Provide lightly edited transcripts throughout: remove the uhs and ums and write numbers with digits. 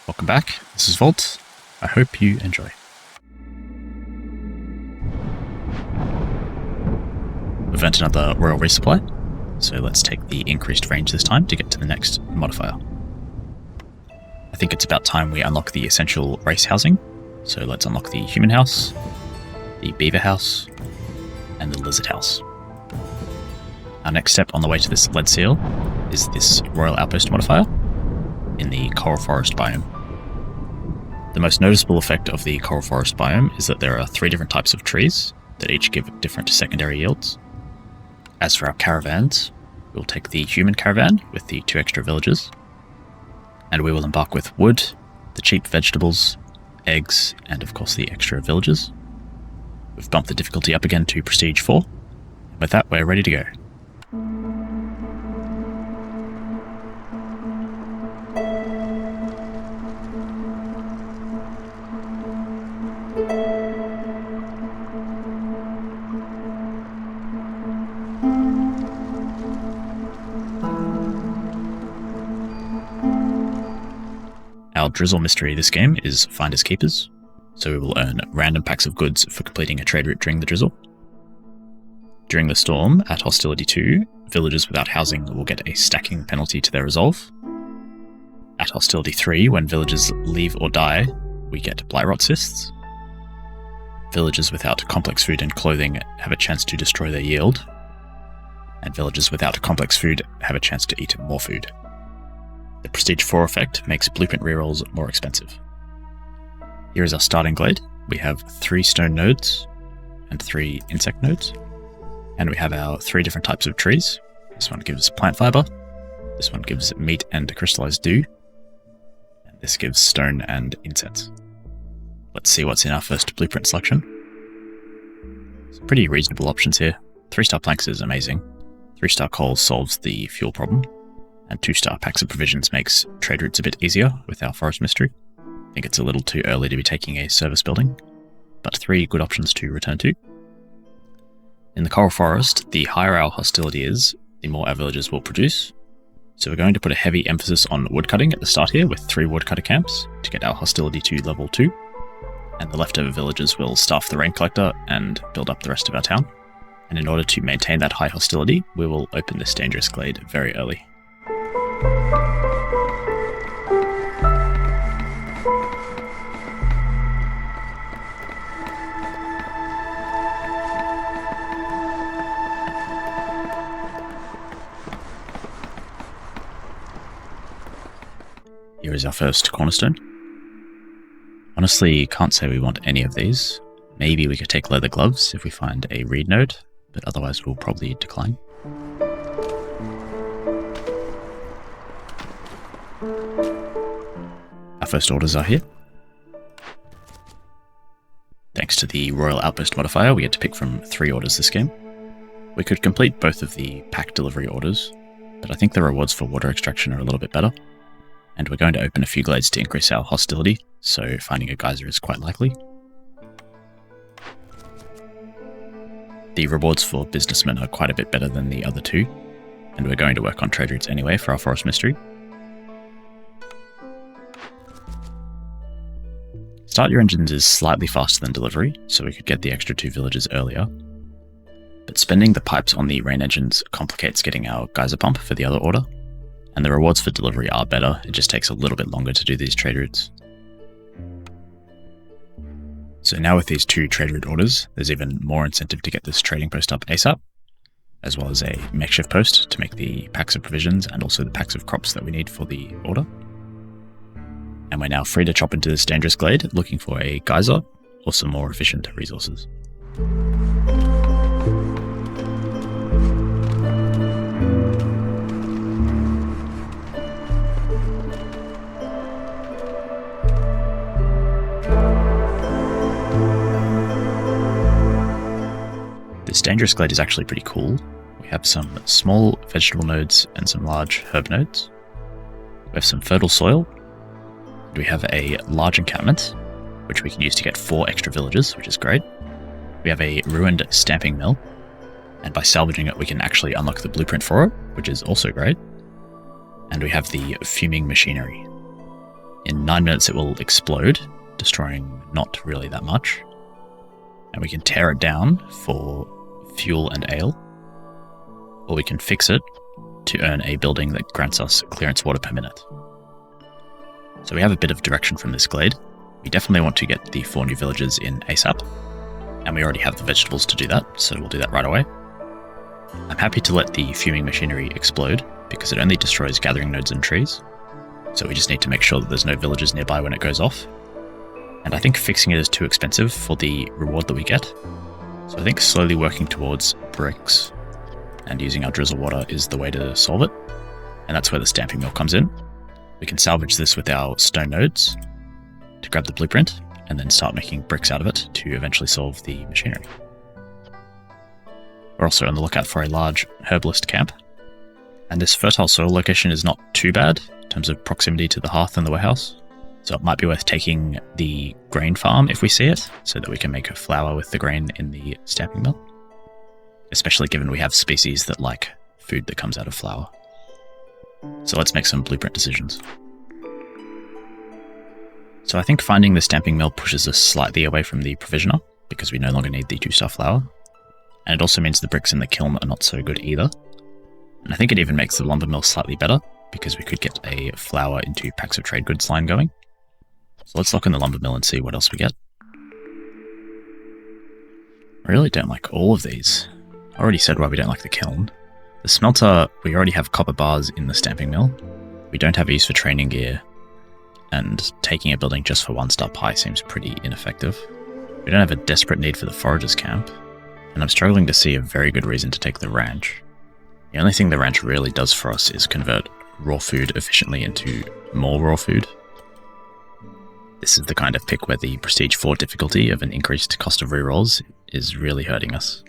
Welcome back, this is Volt. I hope you enjoy. We've earned another royal resupply, so let's take the increased range this time to get to the next modifier. I think it's about time we unlock the essential race housing, so let's unlock the human house, the beaver house, and the lizard house. Our next step on the way to this lead seal is this royal outpost modifier in the coral forest biome. The most noticeable effect of the coral forest biome is that there are 3 different types of trees that each give different secondary yields. As for our caravans, we'll take the human caravan with the 2 extra villages, and we will embark with wood, the cheap vegetables, eggs, and of course the extra villages. We've bumped the difficulty up again to Prestige 4. With that, we're ready to go. Our drizzle mystery this game is Finders Keepers, so we will earn random packs of goods for completing a trade route during the drizzle. During the storm, at Hostility 2, villagers without housing will get a stacking penalty to their resolve. At Hostility 3, when villagers leave or die, we get Blightrot cysts. Villagers without complex food and clothing have a chance to destroy their yield, and villagers without complex food have a chance to eat more food. The Prestige 4 effect makes blueprint rerolls more expensive. Here is our starting glade. We have 3 stone nodes and 3 insect nodes. And we have our 3 different types of trees. This one gives plant fiber, this one gives meat and crystallized dew, and this gives stone and incense. Let's see what's in our first blueprint selection. Some pretty reasonable options here. 3-star planks is amazing. 3-star coal solves the fuel problem. And 2-star packs of provisions makes trade routes a bit easier with our forest mystery. I think it's a little too early to be taking a service building, but 3 good options to return to. In the coral forest, the higher our hostility is, the more our villagers will produce. So we're going to put a heavy emphasis on woodcutting at the start here with 3 woodcutter camps to get our hostility to level 2. And the leftover villagers will staff the rain collector and build up the rest of our town. And in order to maintain that high hostility, we will open this dangerous glade very early. Here is our first cornerstone. Honestly, can't say we want any of these. Maybe we could take leather gloves if we find a reed node, but otherwise we'll probably decline. Our first orders are here. Thanks to the Royal Outpost modifier, we get to pick from 3 orders this game. We could complete both of the pack delivery orders, but I think the rewards for water extraction are a little bit better. And we're going to open a few glades to increase our hostility, so finding a geyser is quite likely. The rewards for businessmen are quite a bit better than the other 2, and we're going to work on trade routes anyway for our forest mystery. Start your engines is slightly faster than delivery, so we could get the extra 2 villages earlier. But spending the pipes on the rain engines complicates getting our geyser pump for the other order. And the rewards for delivery are better, it just takes a little bit longer to do these trade routes. So now with these 2 trade route orders, there's even more incentive to get this trading post up ASAP, as well as a makeshift post to make the packs of provisions and also the packs of crops that we need for the order. And we're now free to chop into this dangerous glade, looking for a geyser or some more efficient resources. This dangerous glade is actually pretty cool. We have some small vegetable nodes and some large herb nodes. We have some fertile soil. And we have a large encampment, which we can use to get 4 extra villages, which is great. We have a ruined stamping mill, and by salvaging it we can actually unlock the blueprint for it, which is also great. And we have the fuming machinery. In 9 minutes it will explode, destroying not really that much. And we can tear it down for fuel and ale, or we can fix it to earn a building that grants us clearance water per minute. So we have a bit of direction from this glade. We definitely want to get the 4 new villages in ASAP, and we already have the vegetables to do that, so we'll do that right away. I'm happy to let the fuming machinery explode, because it only destroys gathering nodes and trees, so we just need to make sure that there's no villages nearby when it goes off. And I think fixing it is too expensive for the reward that we get, so I think slowly working towards bricks and using our drizzle water is the way to solve it, and that's where the stamping mill comes in. We can salvage this with our stone nodes to grab the blueprint, and then start making bricks out of it to eventually solve the machinery. We're also on the lookout for a large herbalist camp, and this fertile soil location is not too bad in terms of proximity to the hearth and the warehouse, so it might be worth taking the grain farm if we see it, so that we can make a flour with the grain in the stamping mill, especially given we have species that like food that comes out of flour. So let's make some blueprint decisions. So I think finding the stamping mill pushes us slightly away from the provisioner, because we no longer need the 2-star flour. And it also means the bricks in the kiln are not so good either. And I think it even makes the lumber mill slightly better, because we could get a flour into packs of trade goods line going. So let's lock in the lumber mill and see what else we get. I really don't like all of these. I already said why we don't like the kiln. The smelter, we already have copper bars in the stamping mill. We don't have use for training gear, and taking a building just for 1-star pie seems pretty ineffective. We don't have a desperate need for the foragers camp, and I'm struggling to see a very good reason to take the ranch. The only thing the ranch really does for us is convert raw food efficiently into more raw food. This is the kind of pick where the Prestige 4 difficulty of an increased cost of rerolls is really hurting us.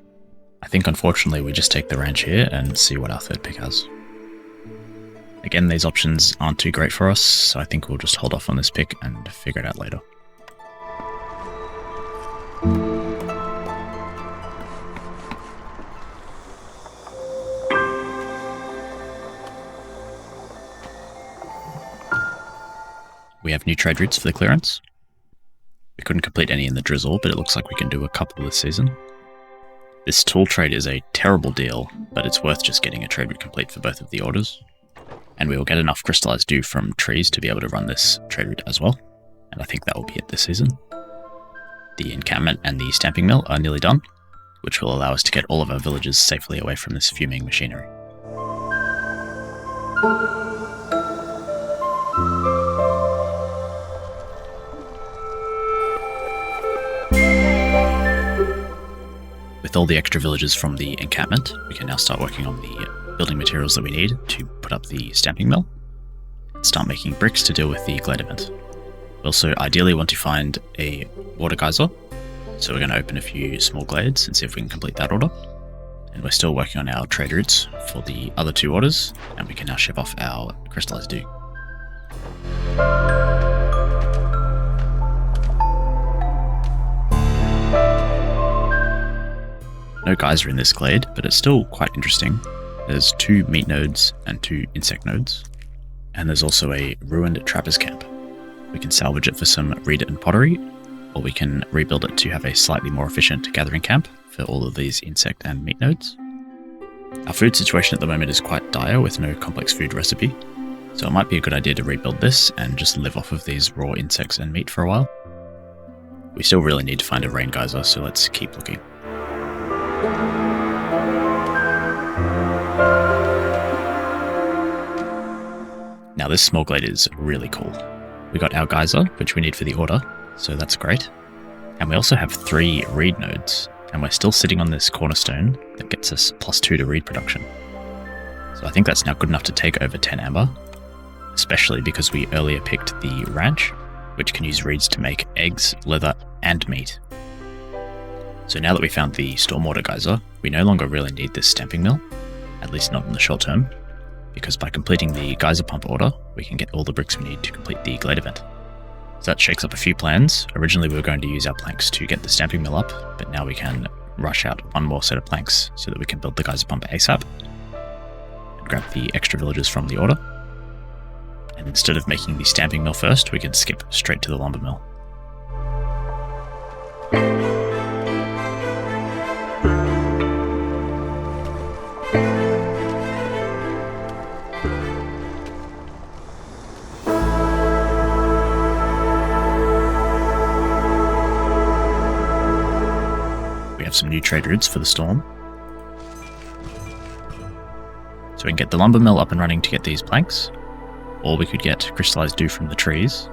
I think unfortunately we just take the ranch here and see what our third pick has. Again, these options aren't too great for us, so I think we'll just hold off on this pick and figure it out later. We have new trade routes for the clearance. We couldn't complete any in the drizzle, but it looks like we can do a couple this season. This tool trade is a terrible deal, but it's worth just getting a trade route complete for both of the orders. And we will get enough crystallized dew from trees to be able to run this trade route as well. And I think that will be it this season. The encampment and the stamping mill are nearly done, which will allow us to get all of our villages safely away from this fuming machinery. With all the extra villages from the encampment, we can now start working on the building materials that we need to put up the stamping mill, and start making bricks to deal with the glade event. We also ideally want to find a water geyser, so we're going to open a few small glades and see if we can complete that order. And we're still working on our trade routes for the other 2 orders, and we can now ship off our crystallized dew. No geyser in this glade, but it's still quite interesting. There's 2 meat nodes and 2 insect nodes, and there's also a ruined trapper's camp. We can salvage it for some reed and pottery, or we can rebuild it to have a slightly more efficient gathering camp for all of these insect and meat nodes. Our food situation at the moment is quite dire with no complex food recipe, so it might be a good idea to rebuild this and just live off of these raw insects and meat for a while. We still really need to find a rain geyser, so let's keep looking. Now this small glade is really cool. We got our geyser, which we need for the order, so that's great. And we also have 3 reed nodes, and we're still sitting on this cornerstone that gets us +2 to reed production. So I think that's now good enough to take over 10 amber, especially because we earlier picked the ranch, which can use reeds to make eggs, leather, and meat. So now that we found the stormwater geyser, we no longer really need this stamping mill, at least not in the short term, because by completing the geyser pump order, we can get all the bricks we need to complete the glade event. So that shakes up a few plans. Originally we were going to use our planks to get the stamping mill up, but now we can rush out 1 more set of planks so that we can build the geyser pump ASAP and grab the extra villagers from the order. And instead of making the stamping mill first, we can skip straight to the lumber mill. We have some new trade routes for the storm. So we can get the lumber mill up and running to get these planks, or we could get crystallized dew from the trees.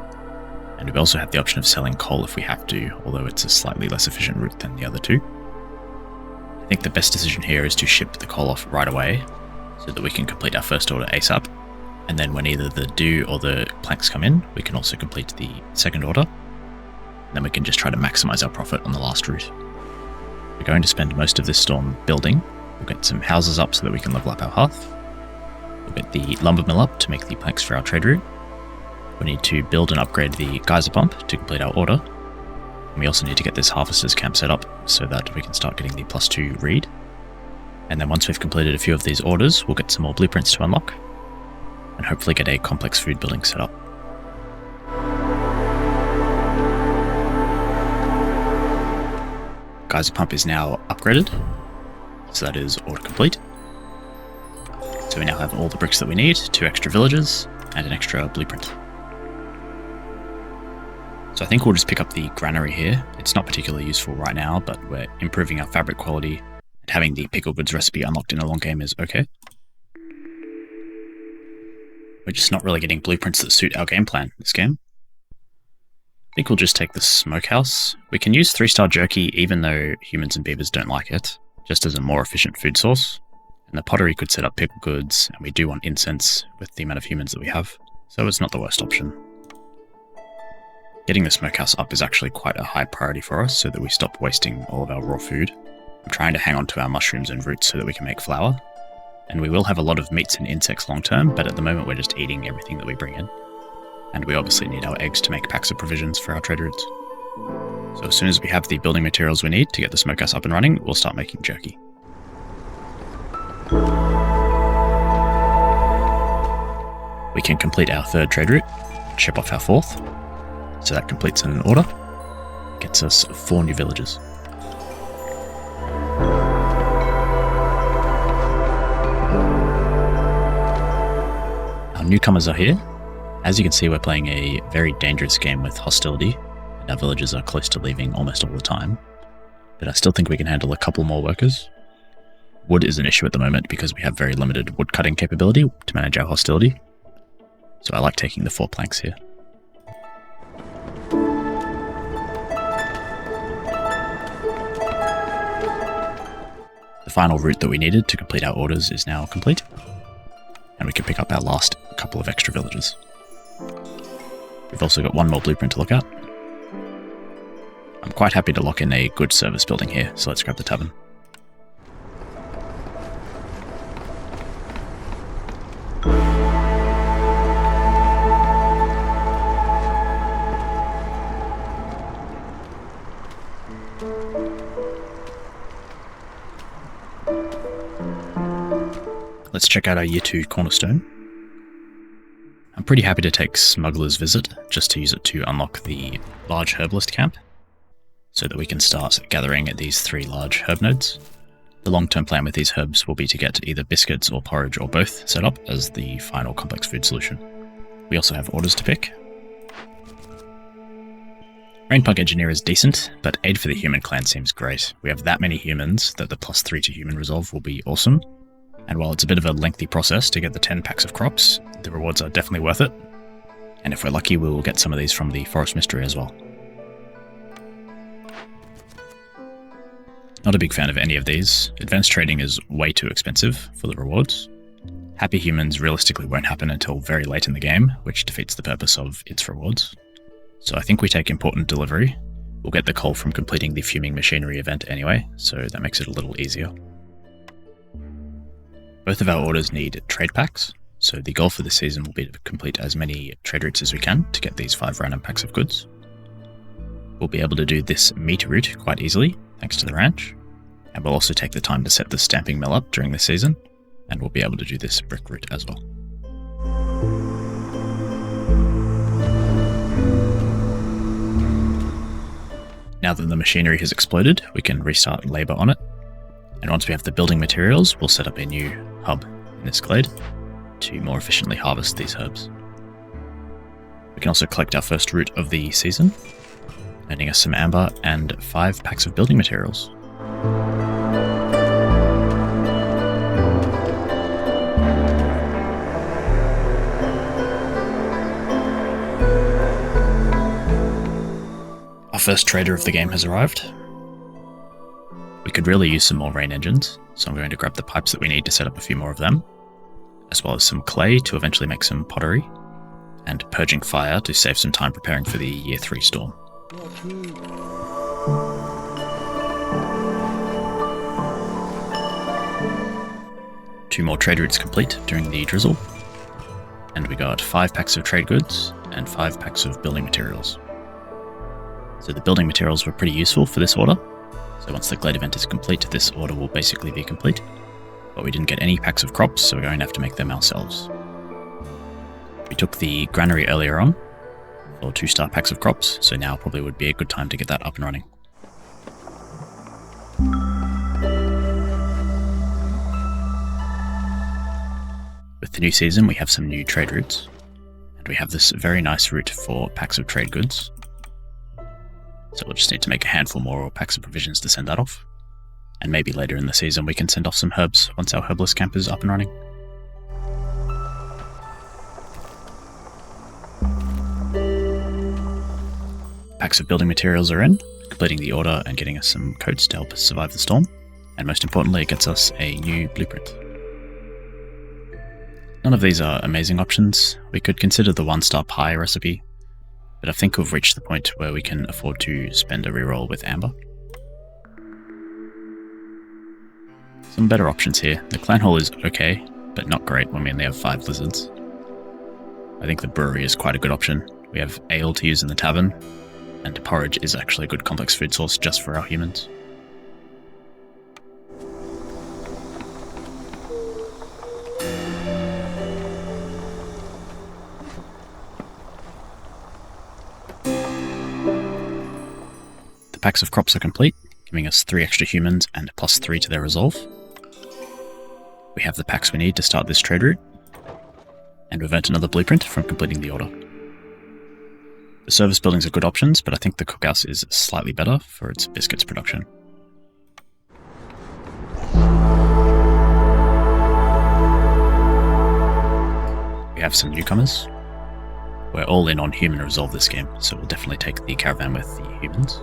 And we also have the option of selling coal if we have to, although it's a slightly less efficient route than the other two. I think the best decision here is to ship the coal off right away, so that we can complete our first order ASAP. And then when either the dew or the planks come in, we can also complete the second order. And then we can just try to maximize our profit on the last route. We're going to spend most of this storm building. We'll get some houses up so that we can level up our hearth. We'll get the lumber mill up to make the planks for our trade route. We need to build and upgrade the geyser pump to complete our order. And we also need to get this harvester's camp set up so that we can start getting the +2 reed. And then once we've completed a few of these orders, we'll get some more blueprints to unlock and hopefully get a complex food building set up. Geyser pump is now upgraded, so that is order complete. So we now have all the bricks that we need, 2 extra villages, and an extra blueprint. So I think we'll just pick up the granary here. It's not particularly useful right now, but we're improving our fabric quality, and having the pickle goods recipe unlocked in a long game is okay. We're just not really getting blueprints that suit our game plan this game. I think we'll just take the smokehouse. We can use 3-star jerky even though humans and beavers don't like it, just as a more efficient food source. And the pottery could set up pickle goods, and we do want incense with the amount of humans that we have, so it's not the worst option. Getting the smokehouse up is actually quite a high priority for us so that we stop wasting all of our raw food. I'm trying to hang on to our mushrooms and roots so that we can make flour. And we will have a lot of meats and insects long term, but at the moment we're just eating everything that we bring in. And we obviously need our eggs to make packs of provisions for our trade routes. So as soon as we have the building materials we need to get the smokehouse up and running, we'll start making jerky. We can complete our 3rd trade route, ship off our 4th. So that completes an order, gets us 4 new villages. Our newcomers are here. As you can see, we're playing a very dangerous game with hostility, and our villagers are close to leaving almost all the time. But I still think we can handle a couple more workers. Wood is an issue at the moment because we have very limited wood cutting capability to manage our hostility. So I like taking the 4 planks here. The final route that we needed to complete our orders is now complete, and we can pick up our last couple of extra villages. We've also got 1 more blueprint to look at. I'm quite happy to lock in a good service building here, so let's grab the tavern. Let's check out our Year 2 cornerstone. I'm pretty happy to take Smuggler's Visit, just to use it to unlock the large herbalist camp, so that we can start gathering these 3 large herb nodes. The long-term plan with these herbs will be to get either biscuits or porridge or both set up as the final complex food solution. We also have orders to pick. Rainpunk Engineer is decent, but Aid for the Human clan seems great. We have that many humans that the +3 to human resolve will be awesome. And while it's a bit of a lengthy process to get the 10 packs of crops, the rewards are definitely worth it. And if we're lucky, we will get some of these from the Forest Mystery as well. Not a big fan of any of these. Advanced trading is way too expensive for the rewards. Happy humans realistically won't happen until very late in the game, which defeats the purpose of its rewards. So I think we take important delivery. We'll get the coal from completing the fuming machinery event anyway, so that makes it a little easier. Both of our orders need trade packs, so the goal for this season will be to complete as many trade routes as we can to get these 5 random packs of goods. We'll be able to do this meat route quite easily, thanks to the ranch, and we'll also take the time to set the stamping mill up during this season, and we'll be able to do this brick route as well. Now that the machinery has exploded, we can restart labour on it. And once we have the building materials, we'll set up a new hub in this glade to more efficiently harvest these herbs. We can also collect our first root of the season, earning us some amber and 5 packs of building materials. Our first trader of the game has arrived. We could really use some more rain engines, so I'm going to grab the pipes that we need to set up a few more of them, as well as some clay to eventually make some pottery, and purging fire to save some time preparing for the Year 3 storm. Two more trade routes complete during the drizzle, and we got 5 packs of trade goods and 5 packs of building materials. So the building materials were pretty useful for this order, so once the glade event is complete, this order will basically be complete. But we didn't get any packs of crops, so we're going to have to make them ourselves. We took the granary earlier on for 2-star packs of crops, so now probably would be a good time to get that up and running. With the new season, we have some new trade routes, and we have this very nice route for packs of trade goods. So we'll just need to make a handful more packs of provisions to send that off. And maybe later in the season we can send off some herbs once our herbalist camp is up and running. Packs of building materials are in, completing the order and getting us some coats to help us survive the storm. And most importantly, it gets us a new blueprint. None of these are amazing options. We could consider the 1-star pie recipe, but I think we've reached the point where we can afford to spend a reroll with amber. Some better options here. The clan hall is okay, but not great when we only have 5 lizards. I think the brewery is quite a good option. We have ale to use in the tavern, and porridge is actually a good complex food source just for our humans. The packs of crops are complete, giving us 3 extra humans and +3 to their resolve. We have the packs we need to start this trade route, and we've earned another blueprint from completing the order. The service buildings are good options, but I think the cookhouse is slightly better for its biscuits production. We have some newcomers. We're all in on human resolve this game, so we'll definitely take the caravan with the humans.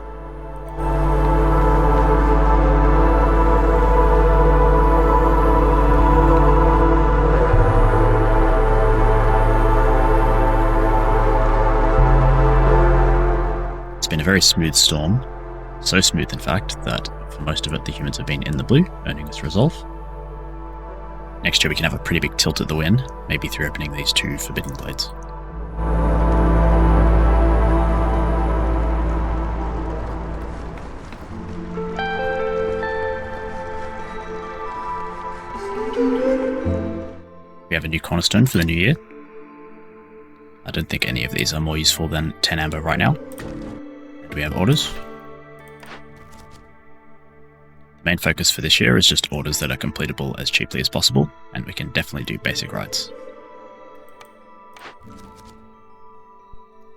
It's been a very smooth storm, so smooth in fact that for most of it the humans have been in the blue, earning this resolve. Next year we can have a pretty big tilt at the win, maybe through opening these 2 forbidden glades. We have a new cornerstone for the new year. I don't think any of these are more useful than 10 amber right now. And we have orders. The main focus for this year is just orders that are completable as cheaply as possible, and we can definitely do basic rites.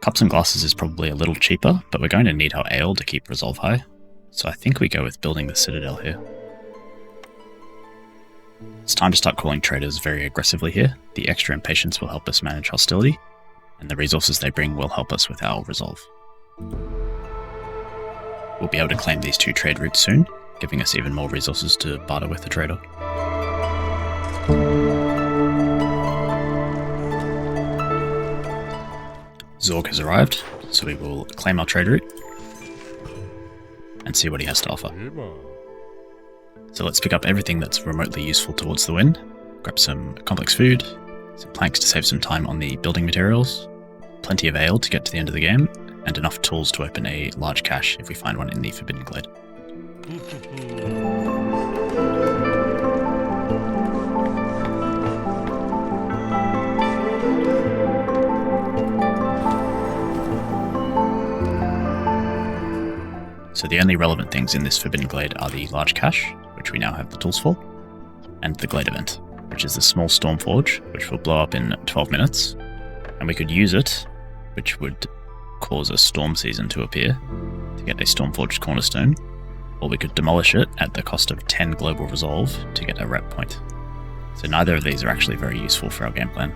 Cups and glasses is probably a little cheaper, but we're going to need our ale to keep resolve high, so I think we go with building the citadel here. It's time to start calling traders very aggressively here. The extra impatience will help us manage hostility, and the resources they bring will help us with our resolve. We'll be able to claim these 2 trade routes soon, giving us even more resources to barter with the trader. Zorg has arrived, so we will claim our trade route and see what he has to offer. So let's pick up everything that's remotely useful towards the win, grab some complex food, some planks to save some time on the building materials, plenty of ale to get to the end of the game, and enough tools to open a large cache if we find one in the Forbidden Glade. So the only relevant things in this Forbidden Glade are the large cache, which we now have the tools for, and the Glade event, which is the small storm forge, which will blow up in 12 minutes, and we could use it, which would cause a storm season to appear to get a Stormforged Cornerstone, or we could demolish it at the cost of 10 global resolve to get a rep point. So neither of these are actually very useful for our game plan.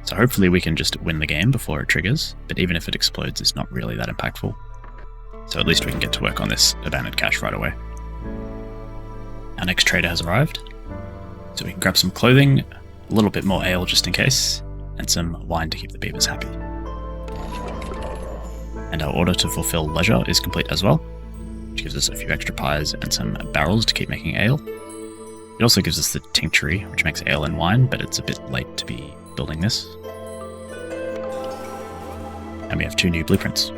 So hopefully we can just win the game before it triggers, but even if it explodes, it's not really that impactful. So at least we can get to work on this abandoned cache right away. Our next trader has arrived, so we can grab some clothing, a little bit more ale just in case, and some wine to keep the beavers happy. And our order to fulfill leisure is complete as well, which gives us a few extra pies and some barrels to keep making ale. It also gives us the tinctury, which makes ale and wine, but it's a bit late to be building this. And we have 2 new blueprints.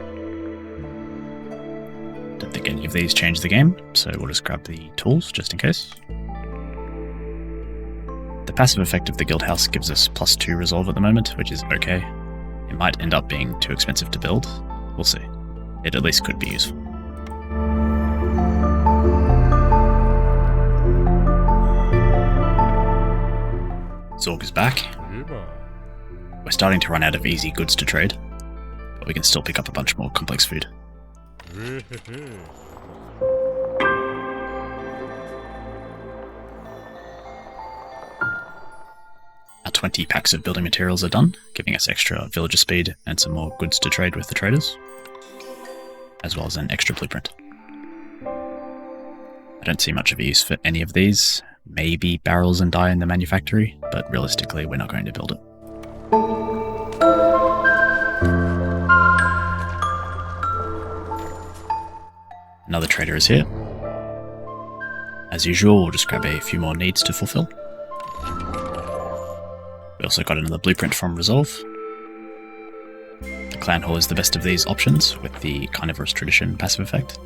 Don't think any of these change the game, so we'll just grab the tools just in case. The passive effect of the guild house gives us +2 resolve at the moment, which is okay. It might end up being too expensive to build. We'll see. It at least could be useful. Zorg is back. We're starting to run out of easy goods to trade, but we can still pick up a bunch more complex food. Our 20 packs of building materials are done, giving us extra villager speed and some more goods to trade with the traders, as well as an extra blueprint. I don't see much of a use for any of these. Maybe barrels and dye in the manufactory, but realistically we're not going to build it. Another trader is here. As usual, we'll just grab a few more needs to fulfill. We also got another blueprint from Resolve. The Clan Hall is the best of these options, with the Carnivorous Tradition passive effect.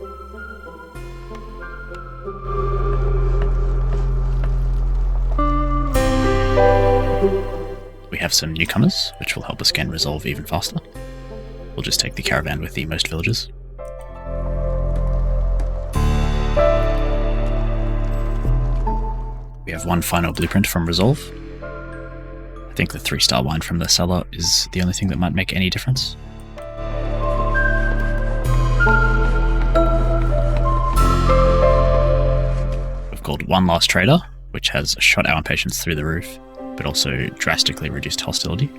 We have some newcomers, which will help us gain Resolve even faster. We'll just take the caravan with the most villagers. We have one final blueprint from Resolve. I think the 3-star wine from the cellar is the only thing that might make any difference. We've called one last trader, which has shot our impatience through the roof, but also drastically reduced hostility.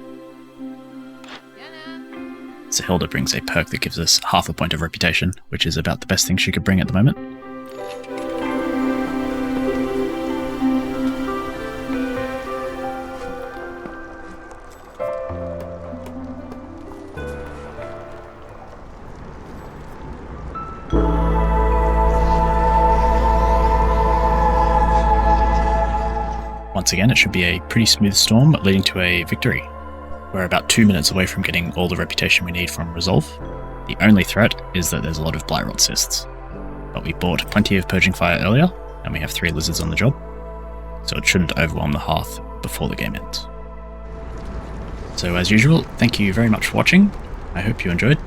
Zahilda brings a perk that gives us half a point of reputation, which is about the best thing she could bring at the moment. Once again, it should be a pretty smooth storm, leading to a victory. We're about 2 minutes away from getting all the reputation we need from Resolve. The only threat is that there's a lot of Blightrot cysts. But we bought plenty of Purging Fire earlier, and we have 3 lizards on the job, so it shouldn't overwhelm the hearth before the game ends. So as usual, thank you very much for watching. I hope you enjoyed.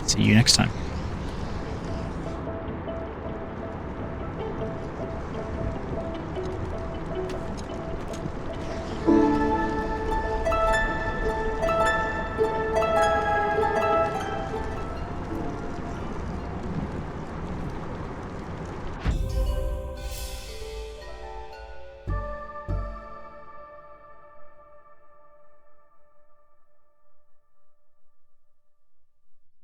See you next time.